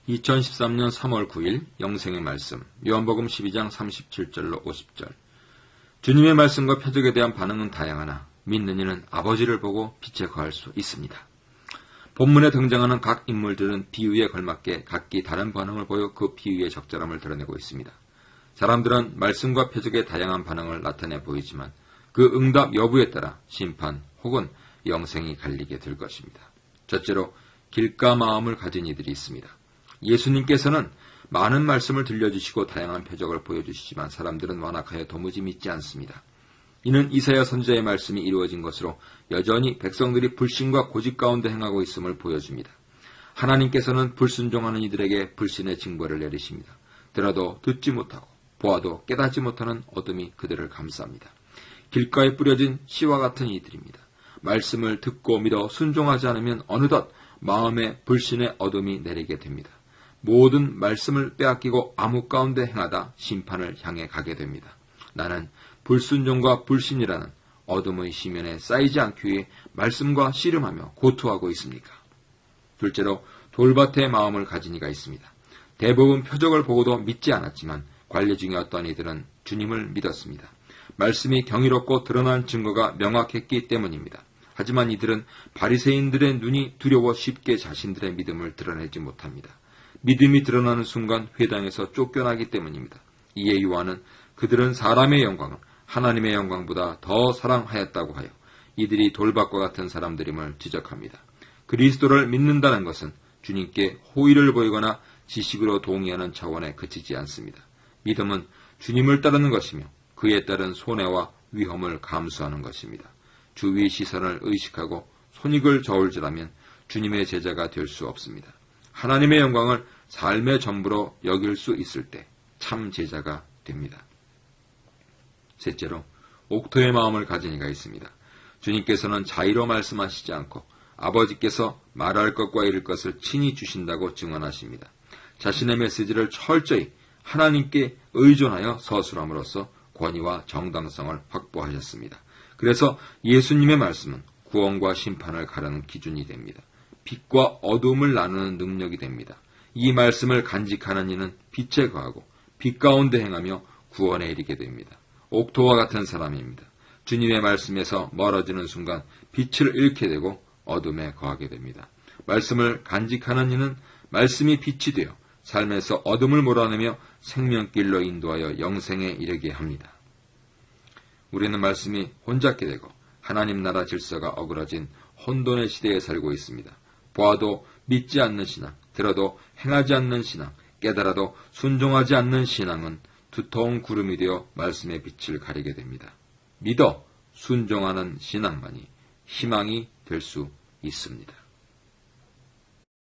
2013년 3월 9일 영생의 말씀, 요한복음 12장 37절로 50절. 주님의 말씀과 표적에 대한 반응은 다양하나 믿는 이는 아버지를 보고 빛에 거할 수 있습니다. 본문에 등장하는 각 인물들은 비유에 걸맞게 각기 다른 반응을 보여 그 비유의 적절함을 드러내고 있습니다. 사람들은 말씀과 표적의 다양한 반응을 나타내 보이지만 그 응답 여부에 따라 심판 혹은 영생이 갈리게 될 것입니다. 첫째로 길가 마음을 가진 이들이 있습니다. 예수님께서는 많은 말씀을 들려주시고 다양한 표적을 보여주시지만 사람들은 완악하여 도무지 믿지 않습니다. 이는 이사야 선지자의 말씀이 이루어진 것으로 여전히 백성들이 불신과 고집 가운데 행하고 있음을 보여줍니다. 하나님께서는 불순종하는 이들에게 불신의 징벌을 내리십니다. 들어도 듣지 못하고 보아도 깨닫지 못하는 어둠이 그들을 감쌉니다. 길가에 뿌려진 씨와 같은 이들입니다. 말씀을 듣고 믿어 순종하지 않으면 어느덧 마음에 불신의 어둠이 내리게 됩니다. 모든 말씀을 빼앗기고 암흑 가운데 행하다 심판을 향해 가게 됩니다. 나는 불순종과 불신이라는 어둠의 시면에 쌓이지 않기 위해 말씀과 씨름하며 고투하고 있습니까? 둘째로 돌밭의 마음을 가진 이가 있습니다. 대부분 표적을 보고도 믿지 않았지만 관리 중에 어떤 이들은 주님을 믿었습니다. 말씀이 경이롭고 드러난 증거가 명확했기 때문입니다. 하지만 이들은 바리새인들의 눈이 두려워 쉽게 자신들의 믿음을 드러내지 못합니다. 믿음이 드러나는 순간 회당에서 쫓겨나기 때문입니다. 이에 요한은 그들은 사람의 영광을 하나님의 영광보다 더 사랑하였다고 하여 이들이 돌밭과 같은 사람들임을 지적합니다. 그리스도를 믿는다는 것은 주님께 호의를 보이거나 지식으로 동의하는 차원에 그치지 않습니다. 믿음은 주님을 따르는 것이며 그에 따른 손해와 위험을 감수하는 것입니다. 주위 시선을 의식하고 손익을 저울질하면 주님의 제자가 될 수 없습니다. 하나님의 영광을 삶의 전부로 여길 수 있을 때 참 제자가 됩니다. 셋째로 옥토의 마음을 가진 이가 있습니다. 주님께서는 자의로 말씀하시지 않고 아버지께서 말할 것과 이룰 것을 친히 주신다고 증언하십니다. 자신의 메시지를 철저히 하나님께 의존하여 서술함으로써 권위와 정당성을 확보하셨습니다. 그래서 예수님의 말씀은 구원과 심판을 가르는 기준이 됩니다. 빛과 어둠을 나누는 능력이 됩니다. 이 말씀을 간직하는 이는 빛에 거하고 빛 가운데 행하며 구원에 이르게 됩니다. 옥토와 같은 사람입니다. 주님의 말씀에서 멀어지는 순간 빛을 잃게 되고 어둠에 거하게 됩니다. 말씀을 간직하는 이는 말씀이 빛이 되어 삶에서 어둠을 몰아내며 생명길로 인도하여 영생에 이르게 합니다. 우리는 말씀이 혼잡게 되고 하나님 나라 질서가 어그러진 혼돈의 시대에 살고 있습니다. 보아도 믿지 않는 신앙, 들어도 행하지 않는 신앙, 깨달아도 순종하지 않는 신앙은 두터운 구름이 되어 말씀의 빛을 가리게 됩니다. 믿어 순종하는 신앙만이 희망이 될 수 있습니다.